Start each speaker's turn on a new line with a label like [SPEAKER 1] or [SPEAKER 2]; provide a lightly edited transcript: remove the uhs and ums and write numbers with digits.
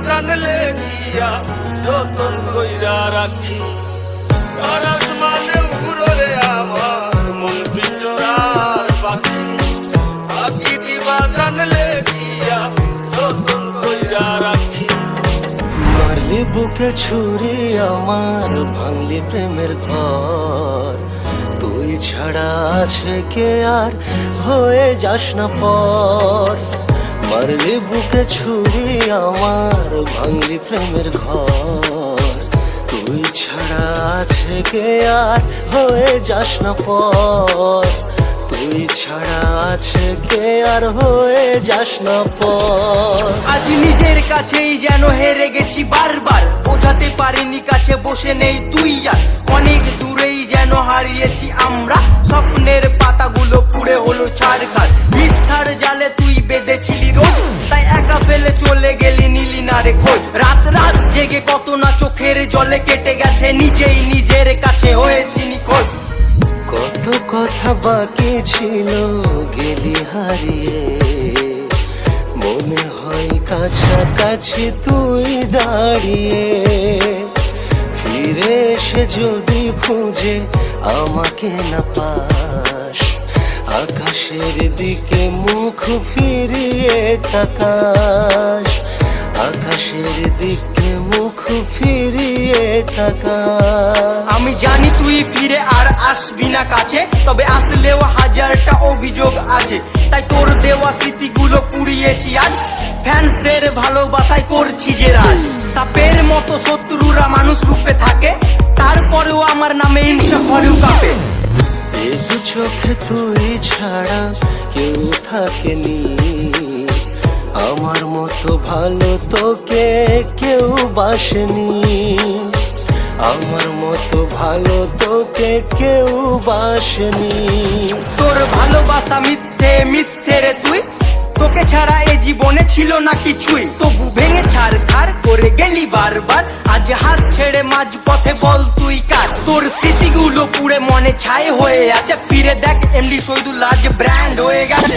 [SPEAKER 1] জানলে গিয়া যতন কইরা রাখি আর আসমানে উড়রে আমার মন পিঞ্জরার পাখি পাখি দিবা জানলে গিয়া যতন কইরা রাখি।
[SPEAKER 2] মারলি বুকে ছুরি আমার, ভাঙলি প্রেমের ঘর, তুই ছাড়া আছে কে আর হয়ে যাস না পর। মারলি বুকে ছুরি আমার, ভাঙলি প্রেমের ঘর, তুই ছাড়া আছে কে আর হয়ে যাস না পর। তুই ছাড়া আছে কে আর হয়ে যাস না পর।
[SPEAKER 3] আজ নিজের কাছেই যেন হেরে গেছি বারবার, বোঝাতে পারিনি কাছে বসে নেই তুই আর। অনেক দূরেই যেন হারিয়েছি আমরা, স্বপ্নের পাতাগুলো পুড়ে হলো ছারখার। মিথ্যার জালে তুই বেঁধেছিলি রোজ, তাই একা ফেলে চলে গেলি নিলি না রে খোঁজ। রাত রাত জেগে কত না চোখের জলে কেটে গেছে, নিজেই নিজের কাছে হয়েছি নিখোঁজ।
[SPEAKER 2] কত কথা বাকি ছিল গেলি হারিয়ে, মনে হয় কাছাকাছি তুই দাঁড়িয়ে। ফিরে এসে যদি খুঁজে আমাকে না পাস, আকাশের দিকে মুখ ফিরিয়ে তাকাস, আকাশের দিকে মুখ ফিরিয়ে তাকাস।
[SPEAKER 3] আমি জানি তুই ফিরে আর আসবি না কাছে, তবে আসলেও হাজারটা অভিযোগ আছে। তাই তোর দেওয়া স্মৃতিগুলো পুড়িয়েছি আজ, ফ্যান্সদের ভালোবাসায় করছি যে রাজ। সাপের মতো শত্রুরা মানুষ রূপে থাকে, তারপরেও আমার নামে হিংসা করেও কাঁপে।
[SPEAKER 2] এই দু চোখে তুই ছাড়া কেউ থাকেনি, আমার মতো ভালো তোকে কেউ বাসেনি, আমার মতো ভালো তোকে কেউ বাসেনি।
[SPEAKER 3] তোর ভালোবাসা মিথ্যে মিথ্যে রে তুই, তোকে ছাড়া এ জীবনে ছিল না কিছুই। তবু ভেঙে ছাড়খাড় করে গেলি বারবার, আজ হাত ছেড়ে মাঝ পথে বল তুই কার। তোর স্মৃতিগুলো পুড়ে মনে ছাই হয়ে আছে, ফিরে দেখ এমডি শহীদুল আজ ব্র্যান্ড হয়ে গেছে।